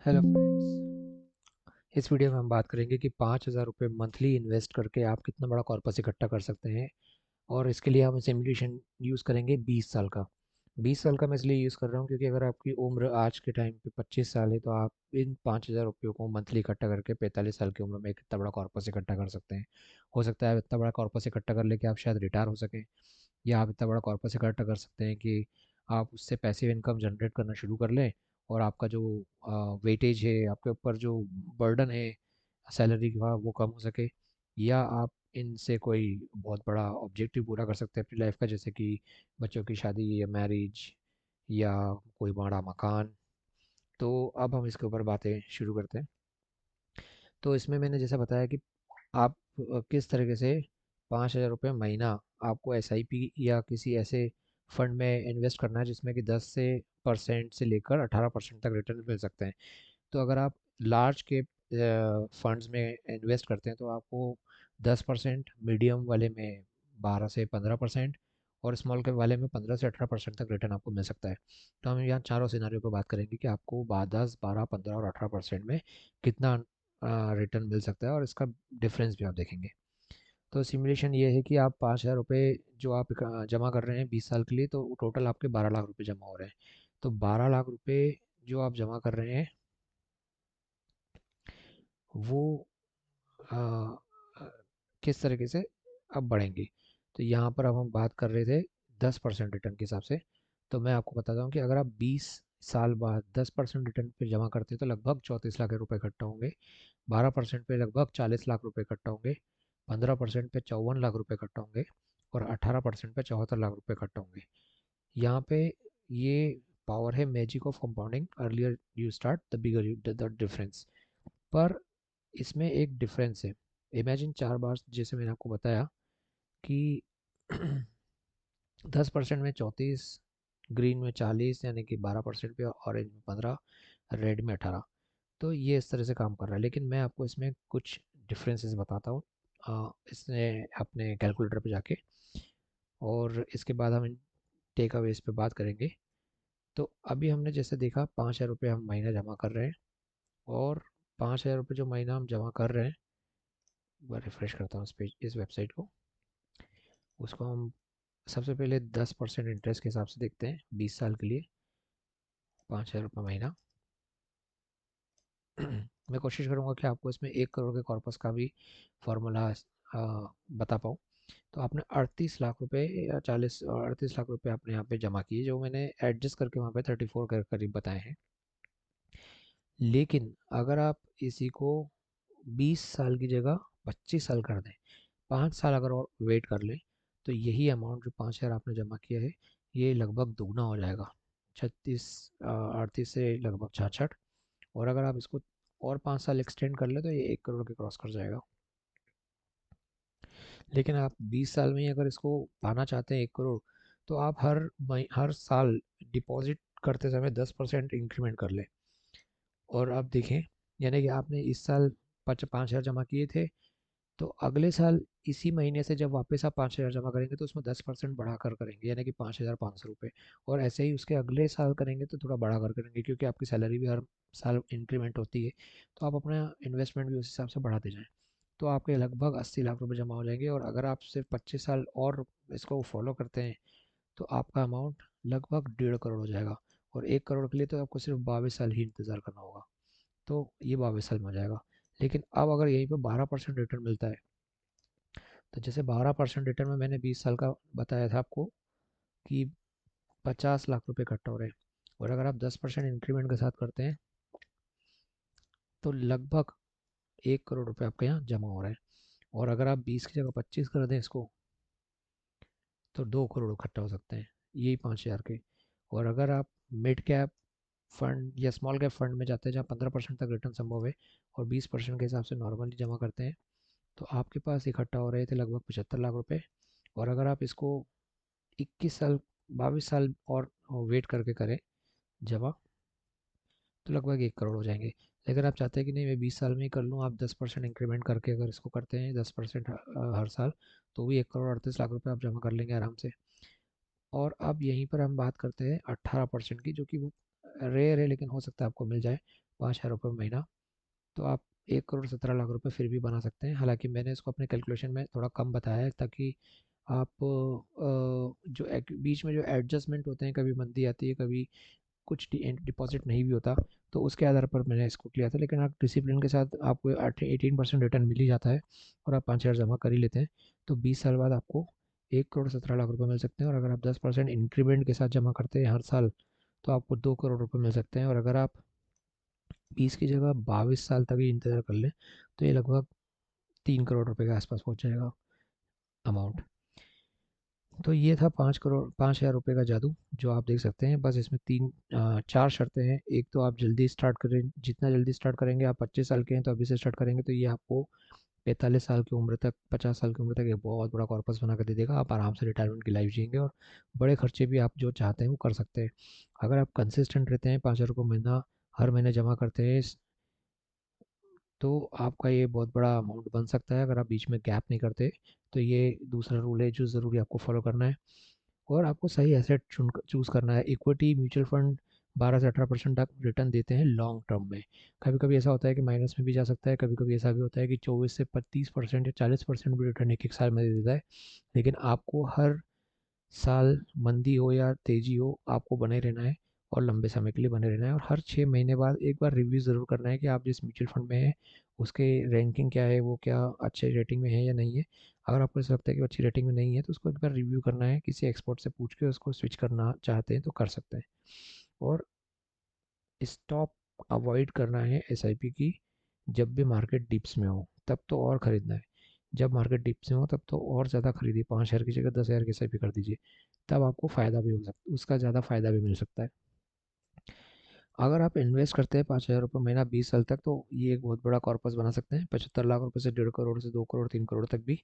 Hello friends. इस video में हम बात करेंगे कि 5,000 रुपये मंथली इन्वेस्ट करके आप कितना बड़ा कॉर्पस इकट्ठा कर सकते हैं। और इसके लिए हम सिमुलेशन यूज़ करेंगे 20 साल का। 20 साल का मैं इसलिए यूज़ कर रहा हूँ क्योंकि अगर आपकी उम्र आज के टाइम पे 25 साल है तो आप इन 5,000 रुपयों को मंथली इकट्ठा करके 45 साल की उम्र में कितना बड़ा कॉर्पस इकट्ठा कर सकते हैं। हो सकता है इतना बड़ा कॉर्पस इकट्ठा कर लेके आप शायद रिटायर हो सकें, या आप इतना बड़ा कॉर्पस इकट्ठा कर सकते हैं कि आप उससे पैसिव इनकम जनरेट करना शुरू कर लें। और आपका जो वेटेज है, आपके ऊपर जो बर्डन है सैलरी का, वो कम हो सके। या आप इनसे कोई बहुत बड़ा ऑब्जेक्टिव पूरा कर सकते हैं अपनी लाइफ का, जैसे कि बच्चों की शादी या मैरिज या कोई बड़ा मकान। तो अब हम इसके ऊपर बातें शुरू करते हैं। तो इसमें मैंने जैसा बताया कि आप किस तरीके से 5,000 रुपये महीना आपको एसआईपी या किसी ऐसे फंड में इन्वेस्ट करना है जिसमें कि 10% से लेकर 18% तक रिटर्न मिल सकते हैं। तो अगर आप लार्ज कैप फंड्स में इन्वेस्ट करते हैं तो आपको 10%, मीडियम वाले में 12 से 15% और स्मॉल कैप वाले में 15 से 18% तक रिटर्न आपको मिल सकता है। तो हम यहाँ चारों सिनारियों पर बात करेंगे कि आपको 10, 12, 15 और 18% में कितना रिटर्न मिल सकता है, और इसका डिफरेंस भी आप देखेंगे। तो सिमुलेशन ये है कि आप 5,000 रुपये जो आप जमा कर रहे हैं 20 साल के लिए, तो टोटल आपके 12 लाख रुपये जमा हो रहे हैं। तो 12 लाख रुपये जो आप जमा कर रहे हैं वो अ, अ, किस तरीके से अब बढ़ेंगी। तो यहाँ पर अब हम बात कर रहे थे 10% रिटर्न के हिसाब से। तो मैं आपको बताता हूँ कि अगर आप 20 साल बाद 10% रिटर्न पे जमा करते हैं तो लगभग 34 लाख रुपए इकट्ठा होंगे। 12% पे लगभग 40 लाख रुपए इकट्ठा होंगे। 15% पे 54 लाख रुपए इकट्ठा होंगे। और 18% पे 74 लाख रुपए इकट्ठा होंगे। यहाँ पे ये पावर है magic of compounding, earlier you start the bigger you the difference. पर इसमें एक डिफरेंस है। इमेजिन 4 बार, जैसे मैंने आपको बताया कि 10% में 34, ग्रीन में 40, यानी कि 12% पे, ऑरेंज में 15, रेड में 18। तो ये इस तरह से काम कर रहा है, लेकिन मैं आपको इसमें कुछ डिफरेंसेस बताता हूँ इसने अपने कैलकुलेटर पे जाके। और इसके बाद हम इन टेक अवेज पे बात करेंगे। तो अभी हमने जैसे देखा 5,000 रुपये हम महीना जमा कर रहे हैं। और 5,000 रुपये जो महीना हम जमा कर रहे हैं, मैं रिफ्रेश करता हूँ इस पेज, इस वेबसाइट को। उसको हम सबसे पहले 10% इंटरेस्ट के हिसाब से देखते हैं 20 साल के लिए। 5,000 रुपये महीना। मैं कोशिश करूंगा कि आपको इसमें 1 करोड़ के कॉर्पस का भी फॉर्मूला बता पाऊँ। तो आपने 38 लाख रुपए या 38 लाख रुपए आपने यहाँ पे जमा किए, जो मैंने एडजस्ट करके वहाँ पे 34 के करीब बताए हैं। लेकिन अगर आप इसी को 20 साल की जगह 25 साल कर दें, 5 साल अगर और वेट कर लें, तो यही अमाउंट जो 5,000 आपने जमा किया है ये लगभग दुगना हो जाएगा। 38 से लगभग 66। और अगर आप इसको और 5 साल एक्सटेंड कर ले तो ये 1 करोड़ के क्रॉस कर जाएगा। लेकिन आप 20 साल में ही अगर इसको पाना चाहते हैं 1 करोड़, तो आप हर साल डिपॉजिट करते समय 10% इंक्रीमेंट कर लें। और आप देखें, यानी कि आपने इस साल 5,000 जमा किए थे, तो अगले साल इसी महीने से जब वापस आप 5,000 जमा करेंगे तो उसमें 10% बढ़ाकर करेंगे, यानी कि 5,500 रुपये। और ऐसे ही उसके अगले साल करेंगे तो थोड़ा बढ़ाकर करेंगे, क्योंकि आपकी सैलरी भी हर साल इंक्रीमेंट होती है। तो आप अपना इन्वेस्टमेंट भी उस हिसाब से बढ़ाते जाएं। तो आपके लगभग 80 लाख रुपये जमा हो जाएंगे। और अगर आप सिर्फ 25 साल और इसको फॉलो करते हैं तो आपका अमाउंट लगभग 1.5 करोड़ हो जाएगा। और 1 करोड़ के लिए तो आपको सिर्फ 22 साल ही इंतज़ार करना होगा। तो ये 22 साल में हो जाएगा। लेकिन अब अगर यहीं पे 12% रिटर्न मिलता है, तो जैसे 12% रिटर्न में मैंने 20 साल का बताया था आपको कि 50 लाख रुपए इकट्ठा हो रहे हैं। और अगर आप 10% इंक्रीमेंट के साथ करते हैं तो लगभग 1 करोड़ रुपए आपके यहाँ जमा हो रहे हैं। और अगर आप 20 की जगह 25 कर दें इसको, तो 2 करोड़ इकट्ठा हो सकते हैं, यही 5,000 के। और अगर आप मिड कैप फंड या स्मॉल कैप फंड में जाते हैं जहाँ 15% तक रिटर्न संभव है, और 20% के हिसाब से नॉर्मली जमा करते हैं, तो आपके पास इकट्ठा हो रहे थे लगभग 75 लाख रुपए। और अगर आप इसको 21 साल, 22 साल और वेट करके करें जमा, तो लगभग 1 करोड़ हो जाएंगे। लेकिन आप चाहते हैं कि नहीं मैं 20 साल में ही कर लूँ, आप 10% इंक्रीमेंट करके अगर इसको करते हैं 10% हर साल, तो भी 1 करोड़ 38 लाख रुपए आप जमा कर लेंगे आराम से। और अब यहीं पर हम बात करते हैं 18% की, जो कि बहुत रेयर है लेकिन हो सकता है आपको मिल जाए। 5,000 रुपये महीना, तो आप 1,17,00,000 रुपये फिर भी बना सकते हैं। हालांकि मैंने इसको अपने कैलकुलेशन में थोड़ा कम बताया है, ताकि आप जो बीच में जो एडजस्टमेंट होते हैं, कभी मंदी आती है, कभी कुछ डिपॉजिट नहीं भी होता, तो उसके आधार पर मैंने इसको किया था। लेकिन आप डिसिप्लिन के साथ आपको 18% रिटर्न मिल ही जाता है, और आप 5,000 जमा कर ही लेते हैं, तो 20 साल बाद आपको 1,17,00,000 रुपये मिल सकते हैं। और अगर आप 10% इंक्रीमेंट के साथ जमा करते हैं हर साल, तो आपको 2 करोड़ रुपये मिल सकते हैं। और अगर आप 20 की जगह 22 साल तक ही इंतज़ार कर लें, तो ये लगभग 3 करोड़ रुपये के आसपास पहुंच जाएगा अमाउंट। तो ये था 5,000 रुपये का जादू, जो आप देख सकते हैं। बस इसमें चार शर्तें हैं। एक तो आप जल्दी स्टार्ट करें, जितना जल्दी स्टार्ट करेंगे, आप 25 साल के हैं तो अभी से स्टार्ट करेंगे, तो ये आपको 45 साल की उम्र तक, 50 साल की उम्र तक एक बहुत बड़ा कॉर्पस बना कर दे देगा। आप आराम से रिटायरमेंट की लाइफ जिएंगे, और बड़े खर्चे भी आप जो चाहते हैं वो कर सकते हैं। अगर आप कंसिस्टेंट रहते हैं, 5,000 रुपये महीना हर महीने जमा करते हैं, तो आपका ये बहुत बड़ा अमाउंट बन सकता है। अगर आप बीच में गैप नहीं करते, तो ये दूसरा रूल है जो ज़रूरी आपको फॉलो करना है। और आपको सही एसेट चूज़ करना है। इक्विटी म्यूचुअल फंड 12 से 18% तक रिटर्न देते हैं लॉन्ग टर्म में। कभी कभी ऐसा होता है कि माइनस में भी जा सकता है, कभी कभी ऐसा भी होता है कि 24 से 30% या 40% भी रिटर्न एक एक साल में दे देता है। लेकिन आपको हर साल, मंदी हो या तेज़ी हो, आपको बने रहना है, और लंबे समय के लिए बने रहना है। और हर 6 महीने बाद एक बार रिव्यू ज़रूर करना है कि आप जिस म्यूचुअल फंड में हैं उसके रैंकिंग क्या है, वो क्या अच्छे रेटिंग में है या नहीं है। अगर आपको ऐसा लगता है कि वो अच्छी रेटिंग में नहीं है, तो उसको एक बार रिव्यू करना है, किसी एक्सपर्ट से पूछ के उसको स्विच करना चाहते हैं तो कर सकते हैं। और स्टॉप अवॉइड करना है एसआईपी की, जब भी मार्केट डिप्स में हो तब तो और ख़रीदना है। जब मार्केट डिप्स में हो तब तो और ज़्यादा खरीदिए, 5,000 की जगह 10,000 की एसआईपी कर दीजिए, तब आपको फ़ायदा भी हो सकता, उसका ज़्यादा फ़ायदा भी मिल सकता है। अगर आप इन्वेस्ट करते हैं 5,000 रुपये महीना 20 साल तक, तो ये एक बहुत बड़ा कॉर्पस बना सकते हैं। 75 लाख रुपए से 1.5 करोड़ से 2 करोड़ 3 करोड़ तक भी,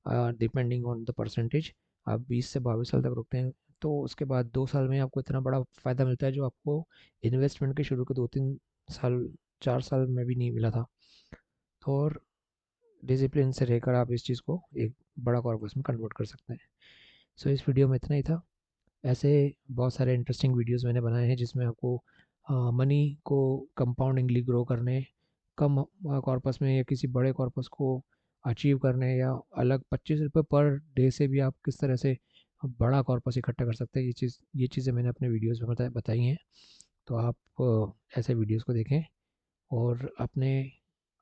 डिपेंडिंग ऑन द परसेंटेज। आप 20 से 22 साल तक रुकते हैं, तो उसके बाद 2 साल में आपको इतना बड़ा फ़ायदा मिलता है, जो आपको इन्वेस्टमेंट के शुरू के 2-3 साल, 4 साल में भी नहीं मिला था। तो और डिसिप्लिन से रहकर आप इस चीज़ को एक बड़ा कॉर्पस में कन्वर्ट कर सकते हैं। सो इस वीडियो में इतना ही था। ऐसे बहुत सारे इंटरेस्टिंग वीडियोस मैंने बनाए हैं, जिसमें आपको मनी को कंपाउंडिंगली ग्रो करने, कम कॉर्पस में या किसी बड़े कॉर्पस को अचीव करने, या अलग 25 रुपये पर डे से भी आप किस तरह से बड़ा कॉर्पस इकट्ठा कर सकते हैं, ये चीज़ें मैंने अपने वीडियोस में बताई हैं। तो आप ऐसे वीडियोस को देखें, और अपने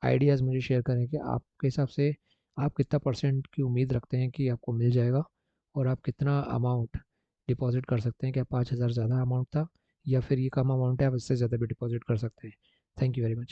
आइडियाज़ मुझे शेयर करें कि आपके हिसाब से आप कितना परसेंट की उम्मीद रखते हैं कि आपको मिल जाएगा, और आप कितना अमाउंट डिपॉज़िट कर सकते हैं। क्या 5,000 ज़्यादा अमाउंट था, या फिर ये कम अमाउंट है, आप इससे ज़्यादा भी डिपॉज़िट कर सकते हैं। Thank you very much.